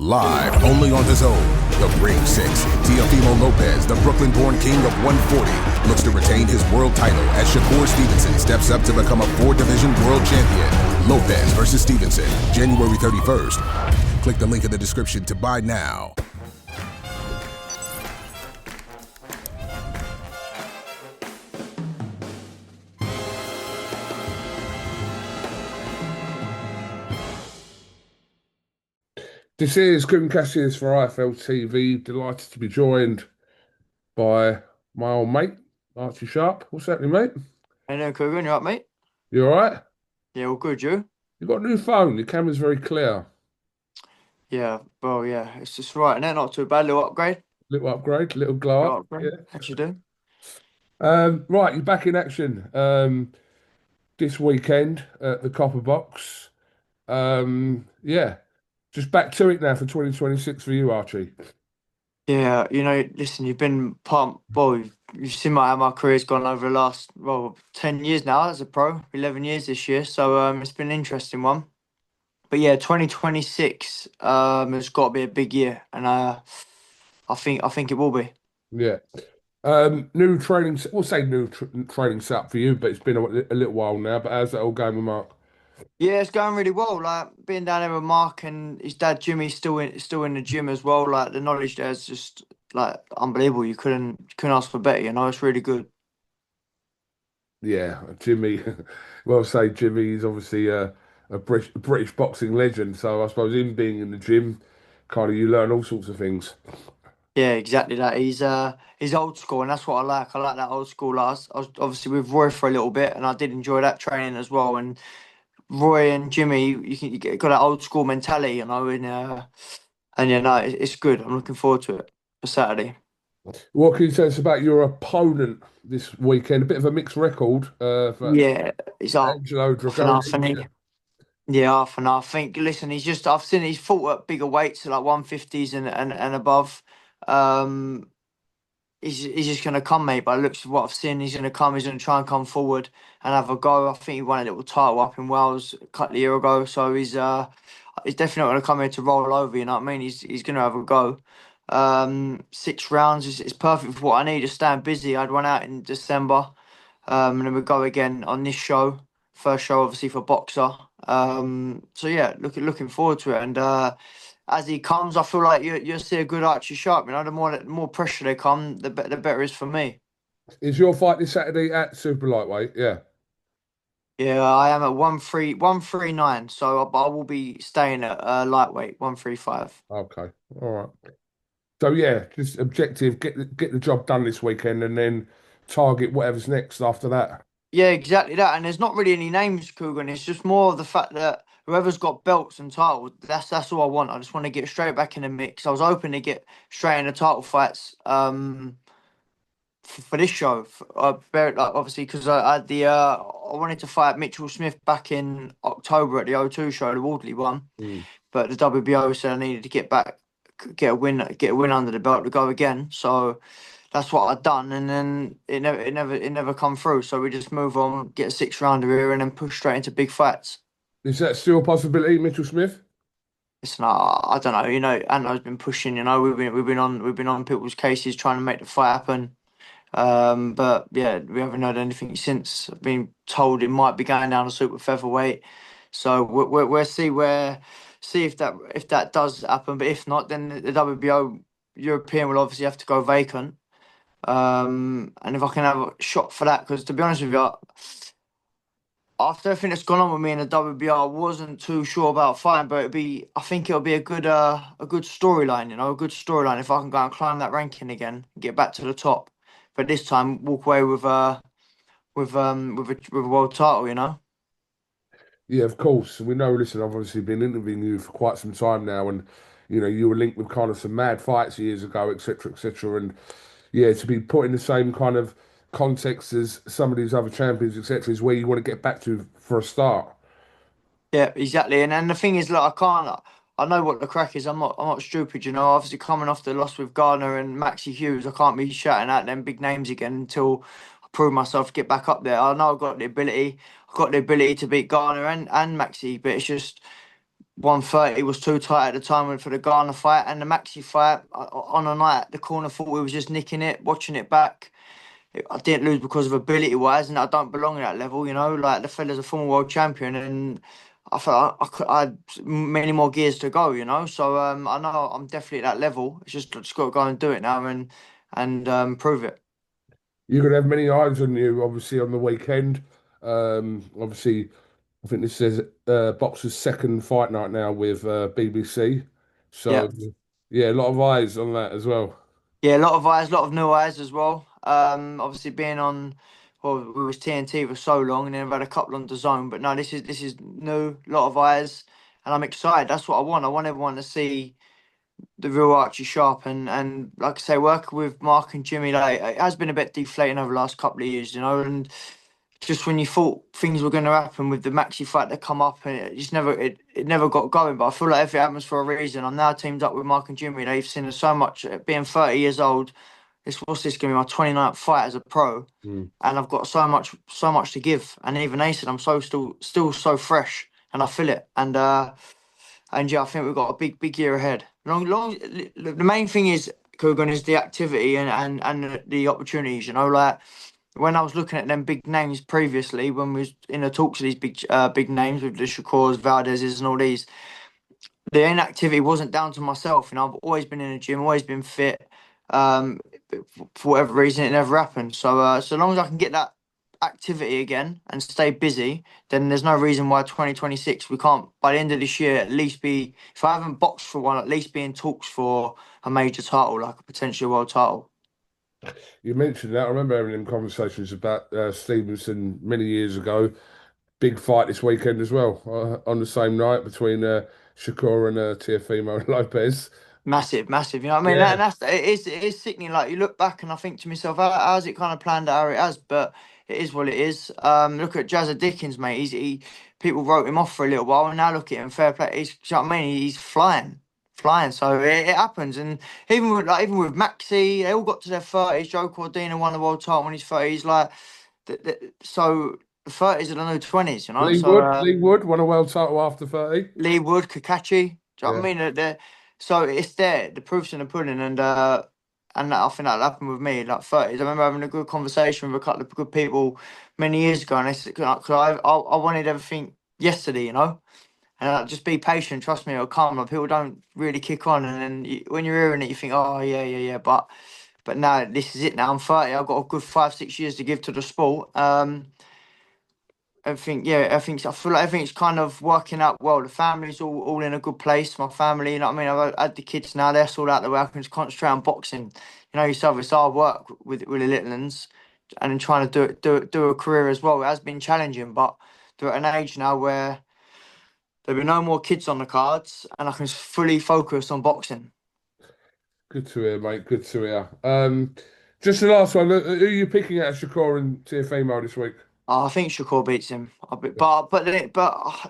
Live only on his own. The Ring 6. Teofimo Lopez, the Brooklyn-born king of 140, looks to retain his world title as Shakur Stevenson steps up to become a 4-division world champion. Lopez versus Stevenson, January 31st. Click the link in the description to buy now. This is Cougar Cassius for IFLTV. Delighted to be joined by my old mate, Archie Sharp. What's happening, mate? How you doing, Cougar? You all right, mate? You all right? Yeah, all good, you? You got a new phone. Your camera's very clear. Yeah, well, yeah, it's just right, and not too bad. Little upgrade. Little upgrade, little glow Little up. upgrade. Yeah. What you do? Right, you're back in action this weekend at the Copper Box. Yeah, just back to it now for 2026 for you, Archie. Yeah, listen, you've been pumped. Well, you've seen how my career's gone over the last 10 years now as a pro, 11 years this year. So it's been an interesting one. But yeah, 2026 has got to be a big year, and I think it will be. Yeah. New training, we'll say new training setup for you, but it's been a little while now. But how's that all going with Mark? Yeah, it's going really well. Like being down there with Mark and his dad Jimmy's still in the gym as well. Like the knowledge there is just like unbelievable. You couldn't ask for better. It's really good. Yeah, Jimmy. Well, say Jimmy is obviously a British boxing legend. So I suppose him being in the gym, kind of you learn all sorts of things. Yeah, exactly that. He's old school, and that's what I like. I like that old school. Like, I was obviously with Roy for a little bit, and I did enjoy that training as well. And Roy and Jimmy, got that old school mentality, and it's good. I'm looking forward to it for Saturday. What can you tell us about your opponent this weekend? A bit of a mixed record for Yeah, it's Angelo half and half, Dragoni. and yeah, half and half. I think. Listen, I've seen he's fought at bigger weights, like 150s and above. Um, he's just gonna come, mate. By the looks of what I've seen, he's gonna come. He's gonna try and come forward and have a go. I think he won a little title up in Wales a couple of years ago, so he's definitely not gonna come here to roll over. You know what I mean? He's gonna have a go. 6 rounds is perfect for what I need. Just staying busy. I had one out in December, and then we go again on this show. First show, obviously for boxer. So yeah, looking forward to it. And as he comes, I feel like you'll see a good Archie Sharp. The more pressure they come, the better it is for me. Is your fight this Saturday at super lightweight? Yeah. Yeah, I am at 139, so I will be staying at lightweight 135. Okay. All right. So yeah, just objective, get the job done this weekend, and then target whatever's next after that. Yeah, exactly that. And there's not really any names, Coogan. It's just more of the fact that whoever's got belts and titles, that's all I want. I just want to get straight back in the mix. I was hoping to get straight into title fights for this show. Obviously, because I had I wanted to fight Mitchell Smith back in October at the O2 show, the Wardley one. But the WBO said I needed to get a win under the belt to go again. So that's what I'd done, and then it never come through. So we just move on, get a 6-rounder here, and then push straight into big fights. Is that still a possibility, Mitchell Smith? Listen, I don't know. Anno's been pushing. We've been on people's cases trying to make the fight happen. But yeah, we haven't heard anything since. I've been told it might be going down to super featherweight. So we'll see if that does happen. But if not, then the WBO European will obviously have to go vacant. And if I can have a shot for that, because to be honest with you, after everything that's gone on with me in the WBO, I wasn't too sure about fighting, but I think it'll be a good storyline, a good storyline if I can go and climb that ranking again, get back to the top, but this time walk away with a world title. Yeah, of course. We know. Listen, I've obviously been interviewing you for quite some time now, and you were linked with kind of some mad fights years ago, etc., etc. And yeah, to be put in the same kind of context as some of these other champions, etc., is where you want to get back to for a start. Yeah, exactly. And the thing is, look, I can't. I know what the crack is. I'm not stupid. Obviously, coming off the loss with Gardner and Maxi Hughes, I can't be shouting out them big names again until I prove myself, get back up there. I know I've got the ability. I've got the ability to beat Gardner and Maxi, but it's just 130 was too tight at the time for the Ghana fight and the Maxi fight. On a night at the corner, thought we was just nicking it, watching it back. I didn't lose because of ability wise, and I don't belong at that level. Like the fella's a former world champion, and I felt I had many more gears to go. So I know I'm definitely at that level. It's just got to go and do it now and prove it. You're going to have many eyes on you, obviously, on the weekend. Obviously, I think this is Boxer's second fight night now with BBC. Yeah. So, yeah, a lot of eyes on that as well. Yeah, a lot of eyes, a lot of new eyes as well. Obviously being on, well, we was TNT for so long, and then I've had a couple on the zone. But no, this is new, a lot of eyes, and I'm excited. That's what I want. I want everyone to see the real Archie Sharp, and like I say, working with Mark and Jimmy, like it has been a bit deflating over the last couple of years, and just when you thought things were going to happen with the Maxi fight that come up, and it never got going. But I feel like if it happens for a reason, I'm now teamed up with Mark and Jimmy. They've seen us so much. Being 30 years old, what's this going to be my 29th fight as a pro, Mm. and I've got so much to give. And even they said I'm still so fresh, and I feel it. And yeah, I think we've got a big year ahead. The main thing is, Kugan, is the activity and the opportunities. Like when I was looking at them big names previously, when we was in the talks of these big names with the Shakurs, Valdez's, and all these, the inactivity wasn't down to myself. I've always been in the gym, always been fit. Um, for whatever reason, it never happened. So long as I can get that activity again and stay busy, then there's no reason why 2026 we can't, by the end of this year, at least be, if I haven't boxed for one, at least be in talks for a major title, like a potential world title. You mentioned that. I remember having them conversations about Stevenson many years ago. Big fight this weekend as well, on the same night between Shakur and Teofimo and Lopez. Massive, massive. You know what I mean? Yeah, It is sickening. Like you look back and I think to myself, how's it kind of planned out how it has? But it is what it is. Look at Jazza Dickens, mate. People wrote him off for a little while, and now look at him. Fair play. Do you know what I mean? He's flying, flying. So it happens. And even with Maxi, they all got to their 30s. Joe Cordina won the world title when he's 30s. Like, so the 30s are the new 20s. So Lee Wood won a world title after 30. Lee Wood, Kakachi. Do you know what Yeah, I mean? So it's there. The proof's in the pudding, and I think that happened with me. Like 30s, I remember having a good conversation with a couple of good people many years ago, and they said, "Cause I wanted everything yesterday, and just be patient. Trust me, it'll come." Like, people don't really kick on, and then when you're hearing it, you think, "Oh yeah, yeah, yeah," but now this is it. Now I'm 30. I've got a good 5, 6 years to give to the sport. I feel like everything's kind of working out well. The family's all in a good place. My family, you know what I mean? I've had the kids now, they're all out the way. I can just concentrate on boxing. Yourself, it's hard work with the little ones and then trying to do a career as well. It has been challenging, but they're at an age now where there'll be no more kids on the cards and I can fully focus on boxing. good to hear, mate. Good to hear. Just the last one. Who are you picking out of Shakur and Teofimo this week? I think Shakur beats him.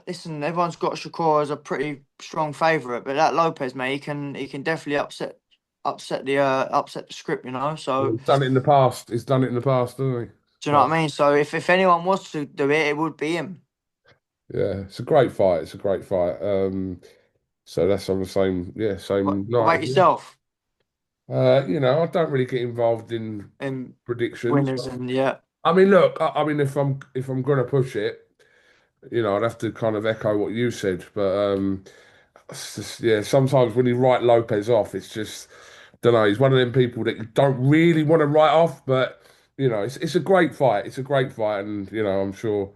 Listen, everyone's got Shakur as a pretty strong favourite, but that Lopez, mate, he can definitely upset the script, So He's done it in the past. He's done it in the past, hasn't he? do you know So, what I mean? So if anyone was to do it, it would be him. yeah, it's a great fight. It's a great fight. So that's on the same, yeah, What, same what night about as you. yourself? I don't really get involved in In predictions. winners and yeah. I mean, look, I mean, if I'm gonna push it, I'd have to kind of echo what you said. But it's just, yeah, sometimes when you write Lopez off, it's just, don't know. He's one of them people that you don't really want to write off, but it's a great fight. It's a great fight, and I'm sure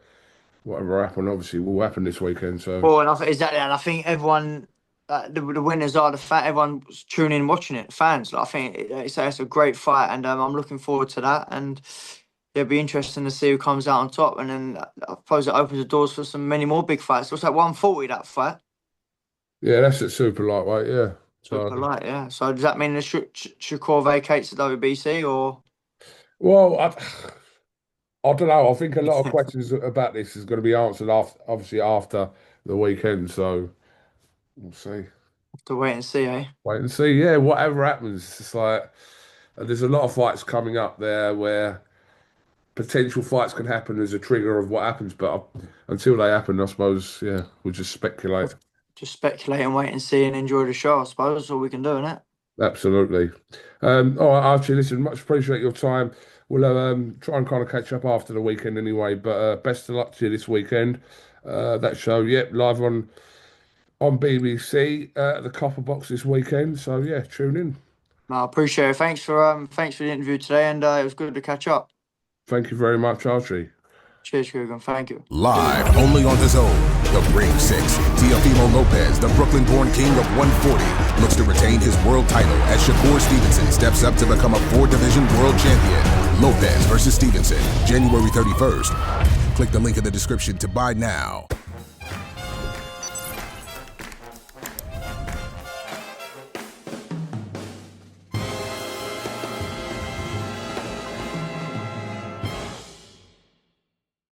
whatever happened, obviously, will happen this weekend. So Well, exactly, and I think everyone, the winners are the fan. Everyone's tuning in, watching it. Fans, like, I think it's a great fight, and I'm looking forward to that. And it'll be interesting to see who comes out on top. And then I suppose it opens the doors for some many more big fights. What's that 140 that fight? yeah, that's at super lightweight. Yeah. Super So light, yeah. So does that mean the Shakur vacates the WBC or? well, I don't know. I think a lot of questions about this is going to be answered obviously after the weekend. So we'll see. Have to wait and see, eh? Wait and see. Yeah, whatever happens, it's just like there's a lot of fights coming up there where potential fights can happen as a trigger of what happens. But until they happen, I suppose, yeah, we'll just speculate. just speculate and wait and see and enjoy the show. I suppose that's all we can do, innit? Absolutely. All right, Archie, listen, much appreciate your time. We'll try and kind of catch up after the weekend anyway, but best of luck to you this weekend. That show, live on BBC, the Copper Box this weekend. So, yeah, tune in. No, I appreciate it. Thanks for the interview today, and it was good to catch up. Thank you very much, Archie. Cheers, Kugan. Thank you. Live only on his own, the Ring 6. Teofimo Lopez, the Brooklyn-born king of 140, looks to retain his world title as Shakur Stevenson steps up to become a 4-division world champion. Lopez versus Stevenson, January 31st. Click the link in the description to buy now.